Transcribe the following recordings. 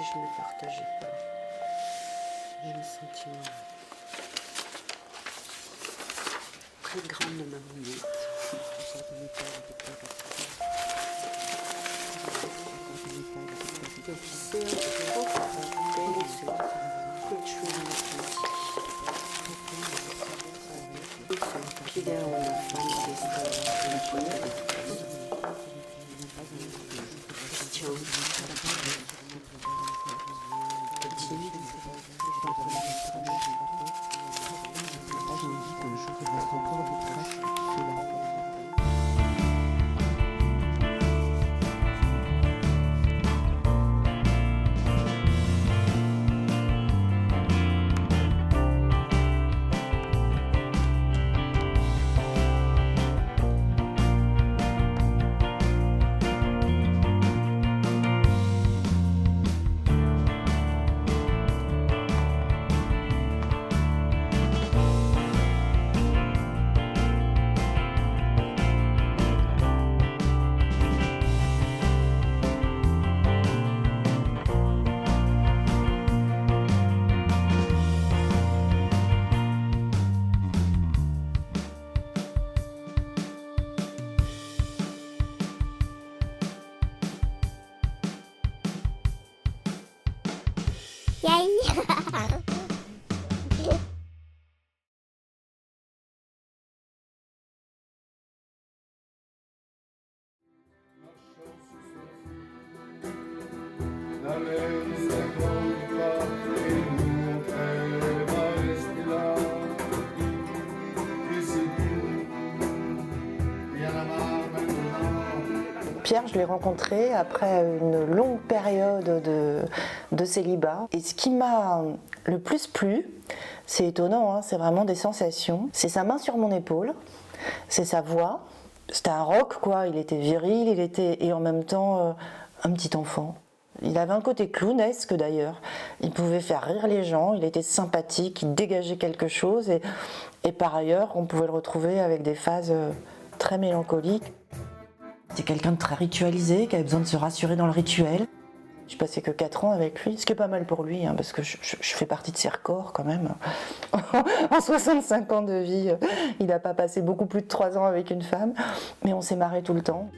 si je ne partageais pas. J'ai le sentiment très grand de ma mounette. Donc il sert de reporter ce cultural fidèle aux femmes Christian, Pierre, je l'ai rencontré après une longue période de célibat. Et ce qui m'a le plus plu, c'est étonnant, hein, c'est vraiment des sensations. C'est sa main sur mon épaule, c'est sa voix. C'était un rock, quoi. Il était viril, et en même temps un petit enfant. Il avait un côté clownesque d'ailleurs. Il pouvait faire rire les gens, il était sympathique, il dégageait quelque chose. Et par ailleurs, on pouvait le retrouver avec des phases très mélancoliques. C'est quelqu'un de très ritualisé, qui avait besoin de se rassurer dans le rituel. Je passais que 4 ans avec lui, ce qui est pas mal pour lui, hein, parce que je fais partie de ses records quand même. En 65 ans de vie, il n'a pas passé beaucoup plus de 3 ans avec une femme, mais on s'est marré tout le temps.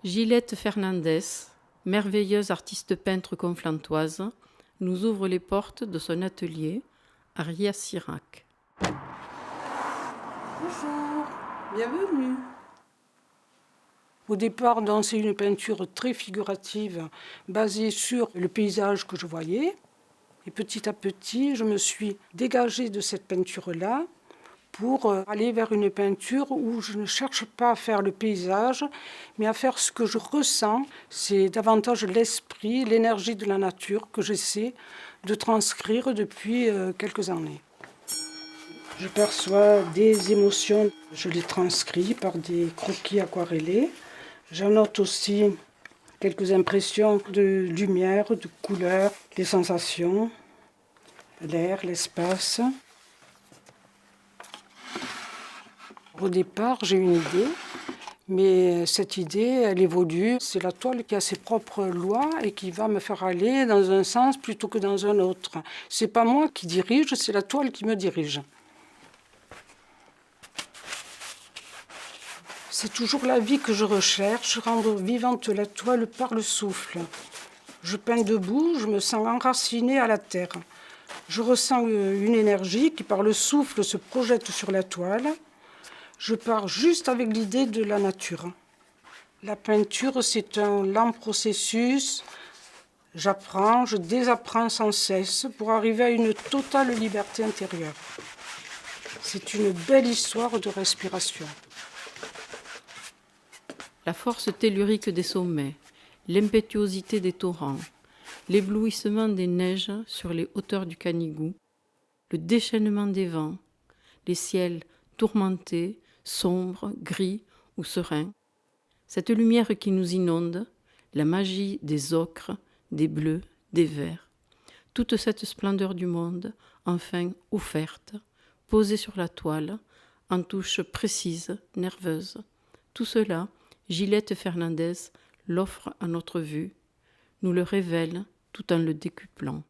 Gilette Fernandez, merveilleuse artiste peintre conflantoise, nous ouvre les portes de son atelier à Ria-Sirac. Bonjour, bienvenue. Au départ, c'est une peinture très figurative basée sur le paysage que je voyais. Et petit à petit, je me suis dégagée de cette peinture-là pour aller vers une peinture où je ne cherche pas à faire le paysage, mais à faire ce que je ressens. C'est davantage l'esprit, l'énergie de la nature que j'essaie de transcrire depuis quelques années. Je perçois des émotions, je les transcris par des croquis aquarellés. J'annote aussi quelques impressions de lumière, de couleurs, les sensations, l'air, l'espace. Au départ, j'ai une idée, Mais cette idée, elle évolue. C'est la toile qui a ses propres lois et qui va me faire aller dans un sens plutôt que dans un autre. C'est pas moi qui dirige, c'est la toile qui me dirige. C'est toujours la vie que je recherche, rendre vivante la toile par le souffle. Je peins debout, je me sens enracinée à la terre. Je ressens une énergie qui, par le souffle, se projette sur la toile. Je pars juste avec l'idée de la nature. La peinture, c'est un lent processus. J'apprends, je désapprends sans cesse pour arriver à une totale liberté intérieure. C'est une belle histoire de respiration. La force tellurique des sommets, l'impétuosité des torrents, l'éblouissement des neiges sur les hauteurs du Canigou, le déchaînement des vents, les ciels tourmentés, sombres, gris ou sereins, cette lumière qui nous inonde, la magie des ocres, des bleus, des verts, toute cette splendeur du monde, enfin offerte, posée sur la toile, en touches précises, nerveuses. Tout cela, Gilette Fernandez l'offre à notre vue, nous le révèle tout en le décuplant.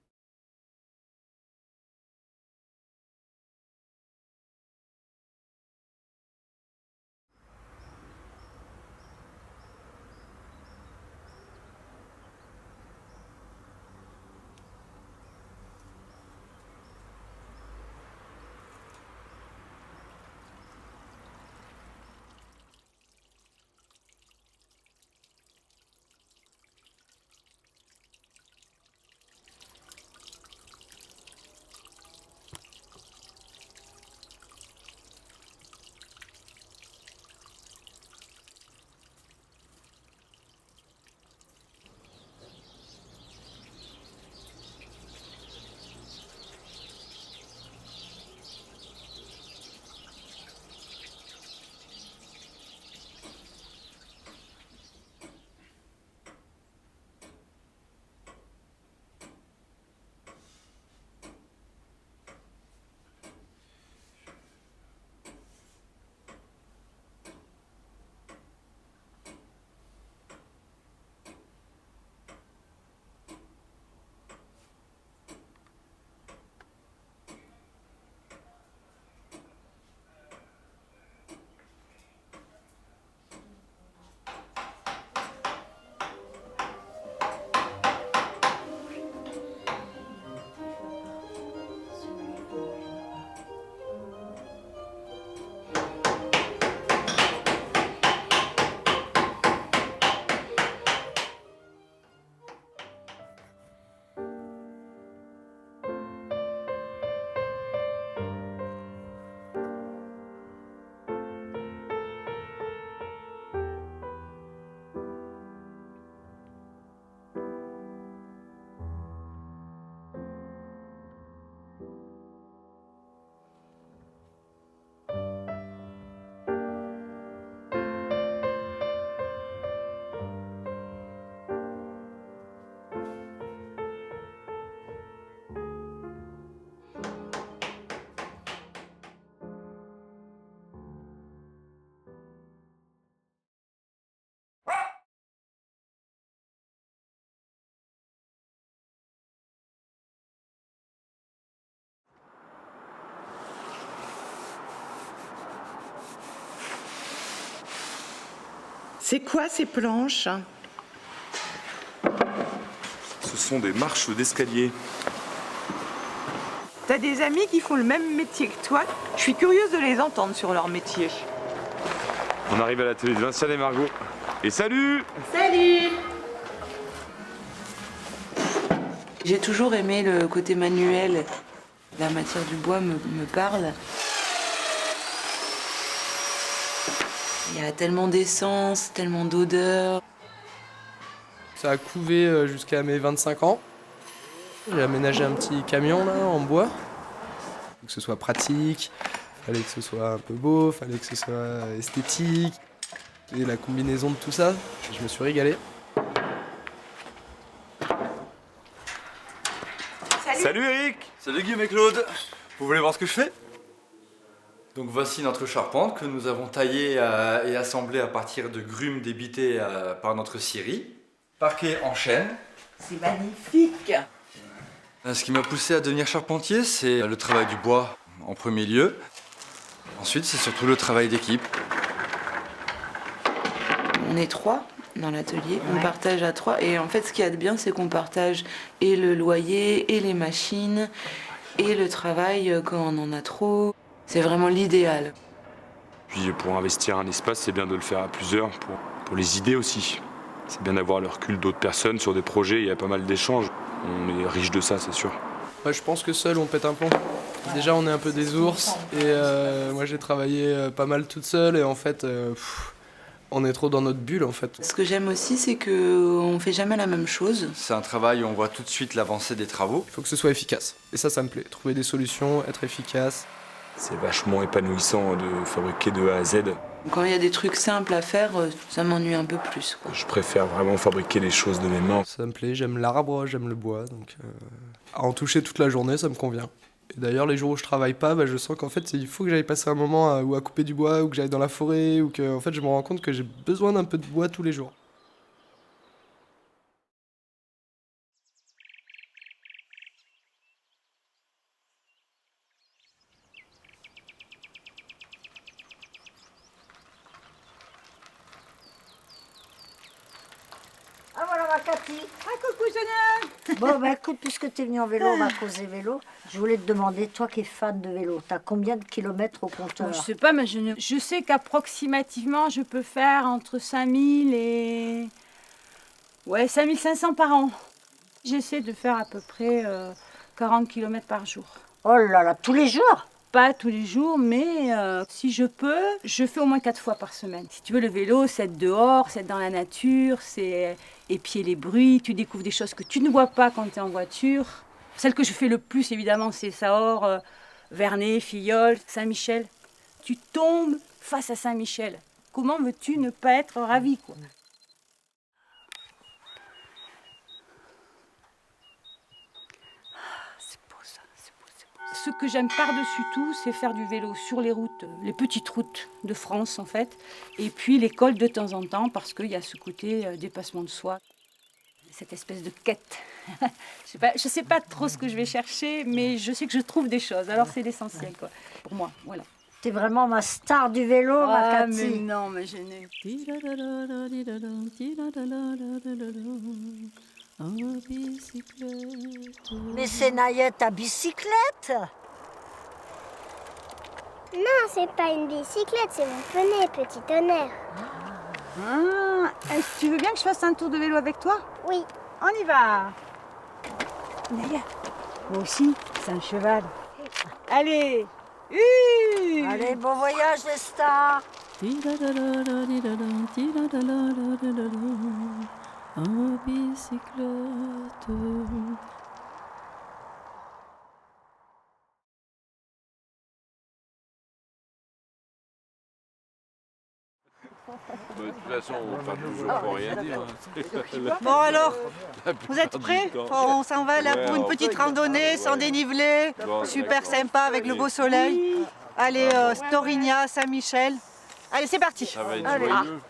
C'est quoi ces planches? Ce sont des marches d'escalier. T'as des amis qui font le même métier que toi? Je suis curieuse de les entendre sur leur métier. On arrive à l'atelier de Vinciane et Margot. Et salut! Salut! J'ai toujours aimé le côté manuel. La matière du bois me parle. Il y a tellement d'essence, tellement d'odeur. Ça a couvé jusqu'à mes 25 ans. J'ai aménagé un petit camion là, en bois. Faut que ce soit pratique, fallait que ce soit un peu beau, fallait que ce soit esthétique. Et la combinaison de tout ça, je me suis régalé. Salut Eric! Salut Guillaume et Claude. Vous voulez voir ce que je fais? Donc voici notre charpente que nous avons taillée et assemblée à partir de grumes débitées par notre scierie. Parquet en chêne. C'est magnifique. Ce qui m'a poussé à devenir charpentier, c'est le travail du bois en premier lieu. Ensuite, c'est surtout le travail d'équipe. On est 3 dans l'atelier, on partage à 3. Et en fait, ce qu'il y a de bien, c'est qu'on partage et le loyer, et les machines, et le travail quand on en a trop. C'est vraiment l'idéal. Puis pour investir un espace, c'est bien de le faire à plusieurs, pour les idées aussi. C'est bien d'avoir le recul d'autres personnes sur des projets, il y a pas mal d'échanges. On est riche de ça, c'est sûr. Ouais, je pense que seul on pète un plomb. Déjà on est un peu des ours et moi j'ai travaillé pas mal toute seule et en fait on est trop dans notre bulle en fait. Ce que j'aime aussi, c'est qu'on fait jamais la même chose. C'est un travail où on voit tout de suite l'avancée des travaux. Il faut que ce soit efficace et ça me plaît. Trouver des solutions, être efficace. C'est vachement épanouissant de fabriquer de A à Z. Quand il y a des trucs simples à faire, ça m'ennuie un peu plus, quoi. Je préfère vraiment fabriquer les choses de mes mains. Ça me plaît, j'aime l'arbre, j'aime le bois, donc à en toucher toute la journée, ça me convient. Et d'ailleurs, les jours où je travaille pas, je sens qu'en fait, il faut que j'aille passer un moment ou à couper du bois, ou que j'aille dans la forêt, ou que en fait, je me rends compte que j'ai besoin d'un peu de bois tous les jours. Ah voilà ma Cathy. Ah, coucou, Sonia. Bon bah écoute, puisque tu es venue en vélo, on va causer vélo. Je voulais te demander, toi qui es fan de vélo, t'as combien de kilomètres au compteur? Je sais pas, mais je sais qu'approximativement, je peux faire entre 5000 et... Ouais, 5500 par an. J'essaie de faire à peu près 40 km par jour. Oh là là, tous les jours? Pas tous les jours, mais si je peux, je fais au moins 4 fois par semaine. Si tu veux, le vélo, c'est être dehors, c'est être dans la nature, c'est épier les bruits, tu découvres des choses que tu ne vois pas quand tu es en voiture. Celle que je fais le plus, évidemment, c'est Saor, Vernet, Filleul, Saint-Michel. Tu tombes face à Saint-Michel. Comment veux-tu ne pas être ravi, quoi? Ce que j'aime par-dessus tout, c'est faire du vélo sur les routes, les petites routes de France en fait, et puis l'école de temps en temps, parce qu'il y a ce côté dépassement de soi, cette espèce de quête. Je sais pas trop ce que je vais chercher, mais je sais que je trouve des choses, alors c'est l'essentiel quoi, pour moi, voilà. T'es vraiment ma star du vélo, ma Cathy. Mais non, mais je n'ai... Mais c'est Naïette à bicyclette? Non, c'est pas une bicyclette, c'est mon poney, petit honneur. Tu veux bien que je fasse un tour de vélo avec toi? Oui. On y va. Naya, moi aussi, c'est un cheval. Allez. Allez, bon voyage les stars. En bicyclette. De toute façon, on parle toujours pour rien dire. Bon alors, vous êtes prêts? On s'en va là pour une petite randonnée sans dénivelé, super sympa avec le beau soleil. Allez, Storigna, Saint-Michel. Allez, c'est parti. Ça va être joyeux.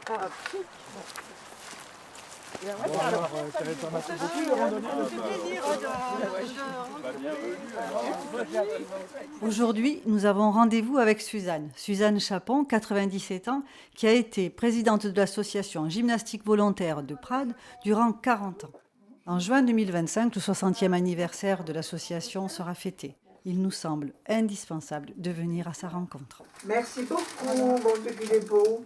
Aujourd'hui, nous avons rendez-vous avec Suzanne Chapon, 97 ans, qui a été présidente de l'association gymnastique volontaire de Prades durant 40 ans. En juin 2025, le 60e anniversaire de l'association sera fêté. Il nous semble indispensable de venir à sa rencontre. Merci beaucoup, mon petit dépôt.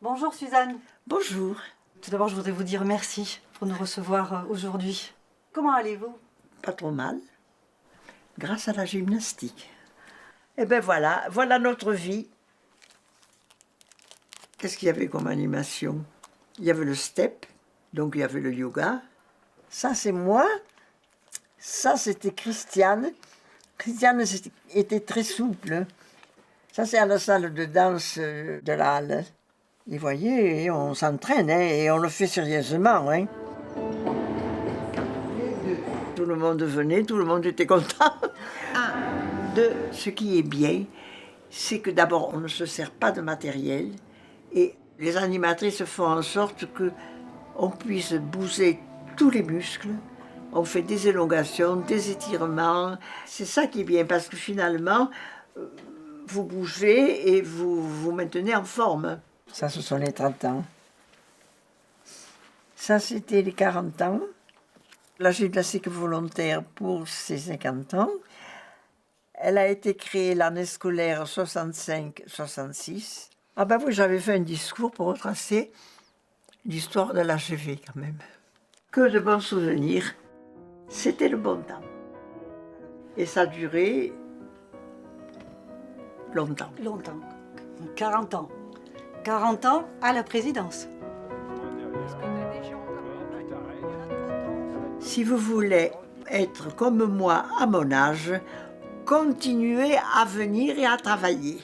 Bonjour Suzanne. Bonjour. Tout d'abord, je voudrais vous dire merci pour nous recevoir aujourd'hui. Comment allez-vous? Pas trop mal, grâce à la gymnastique. Eh bien voilà notre vie. Qu'est-ce qu'il y avait comme animation? Il y avait le step, donc il y avait le yoga. Ça, c'est moi. Ça, c'était Christiane. Christiane était très souple. Ça, c'est à la salle de danse de la Halle. Et voyez, on s'entraîne, hein, et on le fait sérieusement. Hein. le monde venait, tout le monde était content. Un, deux, ce qui est bien, c'est que d'abord, on ne se sert pas de matériel et les animatrices font en sorte qu'on puisse bouger tous les muscles. On fait des élongations, des étirements. C'est ça qui est bien parce que finalement, vous bougez et vous vous maintenez en forme. Ça, ce sont les 30 ans. Ça, c'était les 40 ans. La gymnastique volontaire pour ses 50 ans. Elle a été créée l'année scolaire 65-66. Ah ben oui, j'avais fait un discours pour retracer l'histoire de l'AGV quand même. Que de bons souvenirs. C'était le bon temps. Et ça a duré longtemps. Longtemps. 40 ans. 40 ans à la présidence. Si vous voulez être comme moi à mon âge, continuez à venir et à travailler.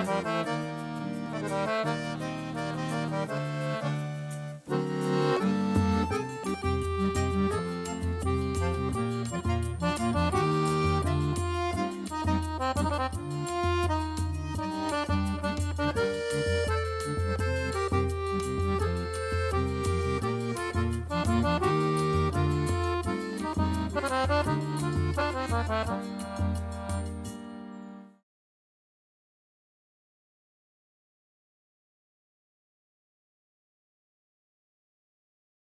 Thank you.